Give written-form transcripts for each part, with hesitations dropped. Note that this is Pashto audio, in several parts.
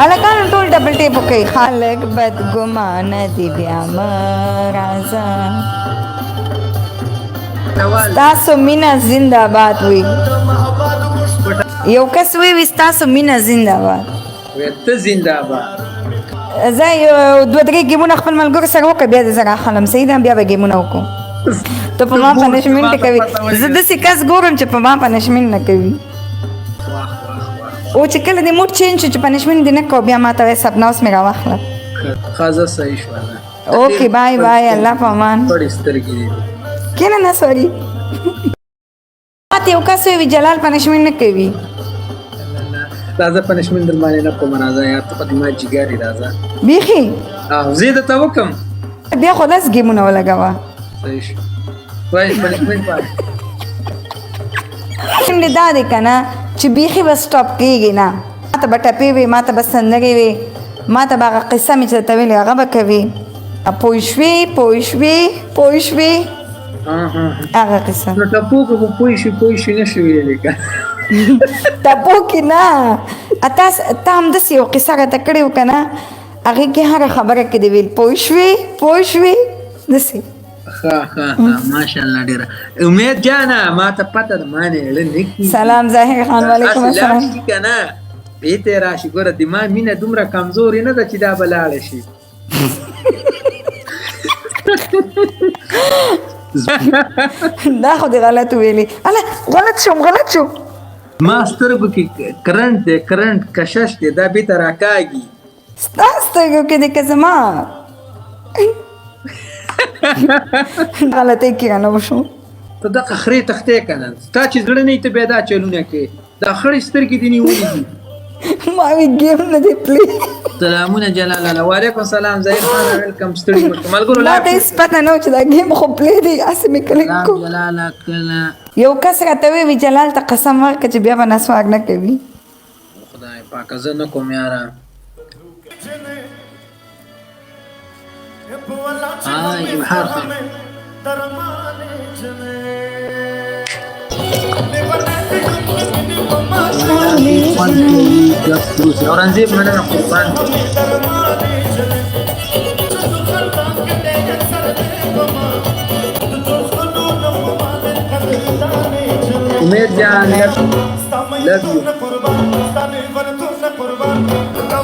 الکان ټول ډبل ټیپ کوي خلک بد ګمان دي بیا مرزا تاسو مینا زنده‌باد وي یو کس وی تاسو مینا زنده‌باد ته زنده‌باد زه یو دوه درې ګیمونه خپل ملګرو سره وکړه بیا د زه راخلم صحیح ده بیا به ګیمونه وکړو ته په ما پنشمنټ کوي زه داسې کس ګورم چې په ما پنشمنټ نه کوي او چې کله دې موډ چینج شو چې پنشمنټ دې نه کوو بیا ما ته وایي سپنا اوس مې راواخله ښه زه صحیح شوه اوکې بای بای الله په امان پړې سترګې دي کینه نه سوري ماته یو کس وی جلال پنشمنټ نه کوي راځه پنشمنټ در باندې نه کوم راځه یا ته په دماغ جګاري راځه بیخي زه د ته وکم بیا خو لاس ګیمونه ولګوه صحیح شو وای پنشمنټ پای څنګه دا دی کنه چې بیخي به سټاپ کېږي نه ماته به ټپې وي ماته به سندرې وي ماته به هغه قصه مې چې درته ویلې هغه به کوي پوه شوې هغه قصه نو ټپو که به پوه شي نه شي ویلی که ټپو کې نه ته همداسې یو قصه راته کړې وه که نه هغې کې هره خبره کې دې ویل پوه شوې داسې ماشاءالله ډیره امید جانا ما ته پته ده ما نه اړه سلام ظاهر خان وعلیکم السلام کنه بیت راشي ګوره د ما مینه دومره کمزوري نه ده چې دا بلاړه شي دا خو دې غلط ویلي اله غلط شو ما سترګو کې کرنټ دی کرنټ کشش دی دا بیته راکاږي ستا سترګو کې دی که زما غلطۍ کې رانه وشو ته دغه خرې تختې که نه ستا چې زړه نه وي ته بیا دا چلونه کوې دا خړې سترګې دې نیولې دي ما وی گیم نه دی پلی سلامونه جلال الله وعلیکم سلام ظاهر خان ویلکم ستړي مشو ملګرو ما ته هېڅ پته نه و چې دا گیم خو پلی دی هسې مې کلیک کو جلال کله یو کس راته وی جلال ته قسم ورکړه چې بیا به نسوار نه کوي خدای پاکه زه نه کوم یاره ابحار خان اورنګزیب مننه قربان امید جان لove you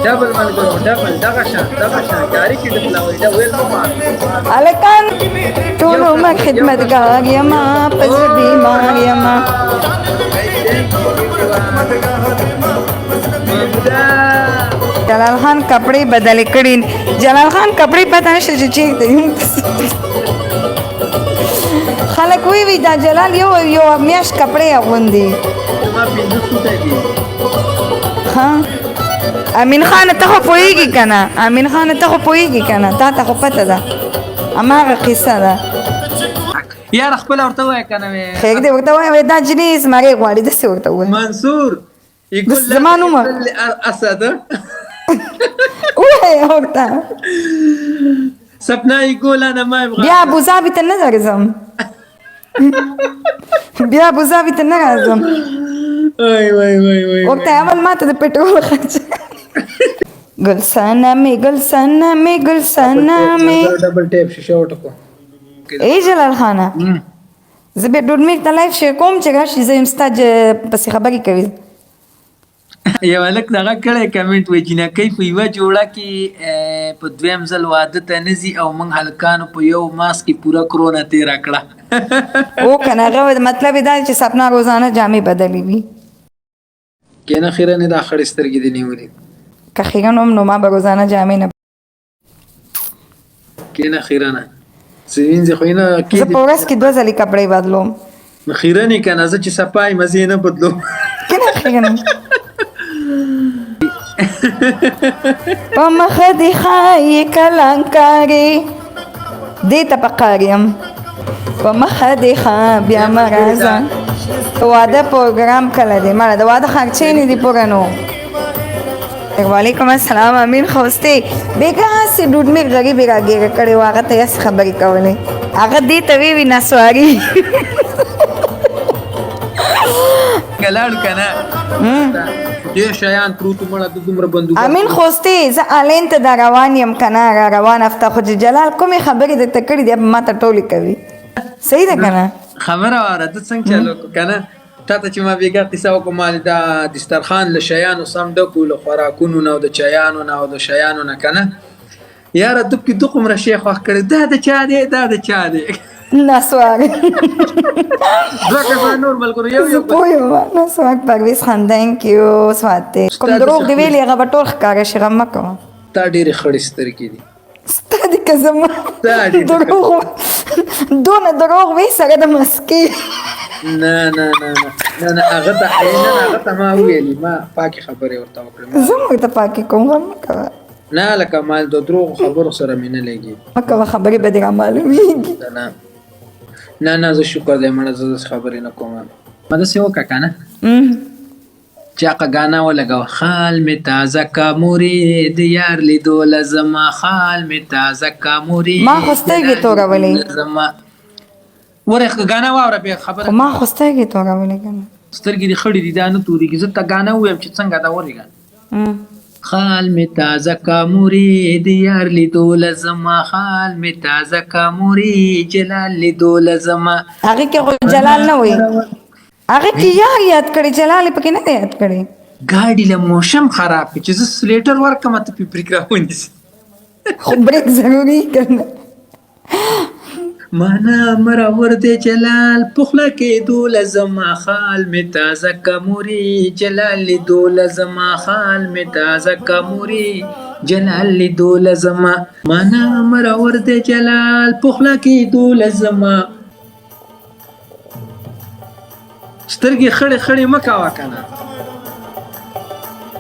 ډبل ملګرو ډبل دغه شان جاری کې د پلاوي دا ویل مو الکان ټولو ما خدمتګار یما پس بیمار یما جلال خان کپڑے بدل کړي جلال خان کپڑے پته نشته چې چیرته خلک وی دا جلال یو میاش کپڑے اغوندي ما پینځه سوټه دي ها امین خان ته خو پوهیږي کنه امین خان ته خو پوهیږي کنه تا ته خو پته ده اماغه قصه ده یار خپل ورته وای کنه خیر دې ورته وای دا جنیس ماره غواړي د څه ورته وای منصور یګل زمانو ما اسد وای ورته سپنا یګول انا ما بیا ابو ظبي ته نه راځم وای ورته اول ماته د پټرول خرچ گلسانه می ډبل ټیپ شیشه وټکو ای جلال خانه زه به ډوډ میک ته لایف شیر کوم چې راشي زه یم ستا پسې خبرې کوي یو هلک دغه کړی کمنټ وایي جینکۍ په یوه جوړه کې په دویم ځل واده ته نه ځي او موږ هلکانو په یو ماس کې پوره کرونا تېره کړه او که نه هغه مطلب یې دا چې سپنا روزانه جامې بدلې وي که نه خیره نه دا خړې سترګې دې نیولې که خیرن هم نو ما به روزانه جامې نه که نه خیره نه څه وینځې خو یې نه زه په ورځ کې 2 ځلې کپړې بدلوم نو خیره نه که نه زه چې صفای مزې نه بدلوم که نه خیرن په مخه دې ښایي کلنکارې دې ته پکار یم په مخه دې ښه بیا مه راځه واده پروګرام کله دی مړه د واده خرچې نه دي پوره نو وعلیکم السلام امین خوستی بیګه هسې ډوډ مې غریبې راګیره کړې وه هغه ته یې هسې خبرې کولې هغه دې ته وی نسواري لاړو که نه ډېر شیان پروت مړه د دومره بندوبست امین خوستې زه آلین ته دا روان یم که نه را روان هفته خو چې جلال کومې خبرې درته کړي دي ما ته ټولې کوي صحیح ده که نه خبره واره ته څنګه چلو که نه تا ته چې ما بېګا قصه وکړم ما دا دسترخوان له شیانو سم ډک و له خوراکونو نه او د چایانو نه او د شیانو نه که نه یاره دوب کې دومره شی خوښ کړی دا د چا دی دا د چا دی نسوار دوه کسان نور ملګرو یو زه پوه یم نسوار پرویز خان تhank you سواتې کوم دروغ دې ویلي هغه به ټول ښکاره شي غم مه کوه تا ډېرې خړې سترګې دي ستا دي که زما دروغ دونه دروغ وی سره د مسکې نه نه نه نه نه نه هغه ته ما وویلې ما پاکې خبرې ورته وکړې زه مو ته پاکې کوم غم مه کوه نه لکه ما د دروغو خبرو سره مې نه لګي مه کوه خبرې به دې رامعلومېږي نه نه زه شکر دی مړه زه داسې خبرې نه کوم ما داسې وکړه که نه چاقه ګانا ولګوه خال مې تازه کا مرید یار لیدو لزما خال مې تازه کا مرید ما خو سترګې تورولې ورې ګانا واوره بیا خبره ما خو سترګې تورولې که نه سترګې دې خړې دي دا نه تورېږي زه ته ګانا ووایم چې څنګه دا ورېږه خال مې تازه کا مرید یار لیدو لزما خال مې تازه کا مرید جلال لیدو لزما هغې کې خو جلال نه وي هغې کې یاد کړی جلال یې پکې نه دی یاد کړی ګاډي له موشم خراب کړي چې زه سلیټر ورکړم ته پې بریک راونیسي خو بریک ضروري که نه مانا مراور دی جلال پخلا کېدو لزما خال مې تازه کا مرید جلال لیدو لزما خال مې تازه کا مرید جلال لیدو لزما مانا مراور دی جلال پخلا کېدو لزما سترګې خړې خړې مه کوه که نه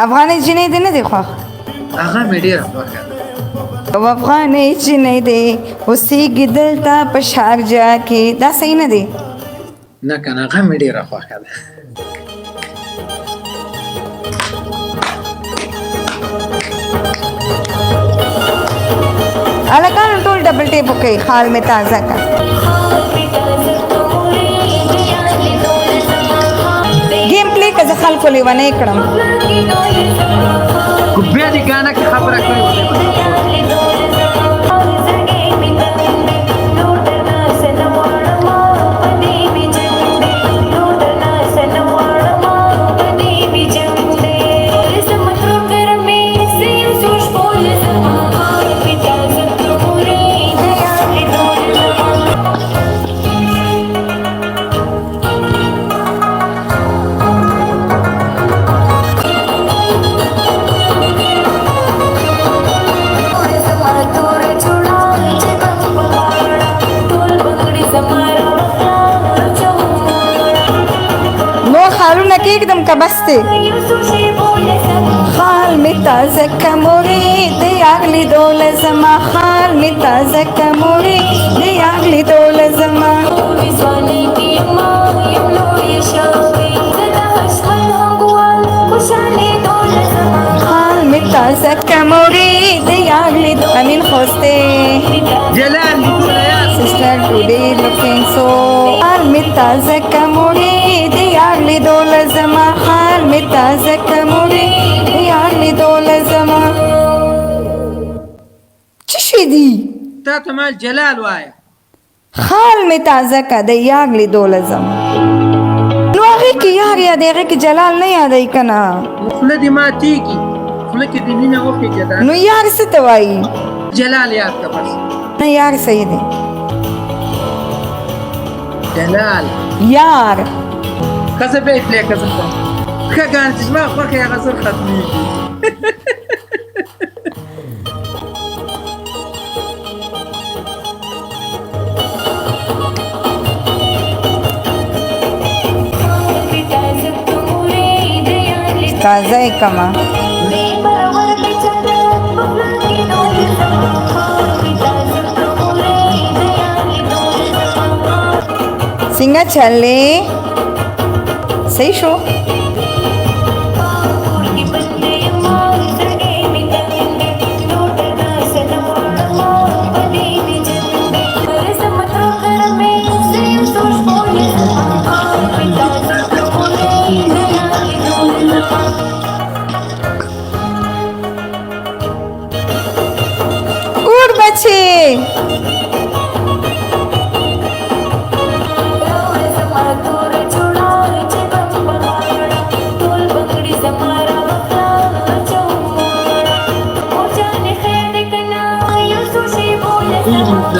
افغاني جینۍ دې نه دی خوښ هغه مې ډېره خوښه ده او افغاني جینۍ دی اوسېږي دلته په شارجه کې دا صحیح نه دی نه که نه هغه مې ډېره خوښه ده هلکانو ټول ډبل ټیپ وکړئ خال مې تازه کا گیم پلی که زه خلکو لیونی کړم بیا دې ګانا کې خبره کړې خالونه کې एकदम کبسته خال می تازه کموري د اغلی دول زما خال می تازه کموري د اغلی دول زما وزواني کې ما یو لوی شوي زدا حسن هغوال خوشالي دول زما خال می تازه کموري د اغلی دول امین خوسته جلال sister today looking so خال می تازه کموري د اغلی دول زما خال می تازه کموري د اغلی دول زما چی شي دی تا ته مال جلال وایه خال می تازه کا د اغلی دول زما نو هغه کې یار یاد هغه کې جلال نه یادای کنه خوله دې ماتېږي خوله کې دې مینه وخېږي دا نو یار څه ته وایي جلال یاد کا بس نه یار صحیح دی جلال یار ښځه بیا یې پلی کړه ځه ښه ګان چې زما خوښه یې هغه زر ختمېږي تازه کما څنګه چلې صحیح شو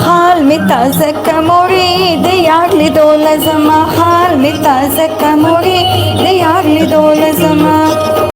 حال متعزك مريد يعلي دول زما حال متعزك مريد يعلي دول زما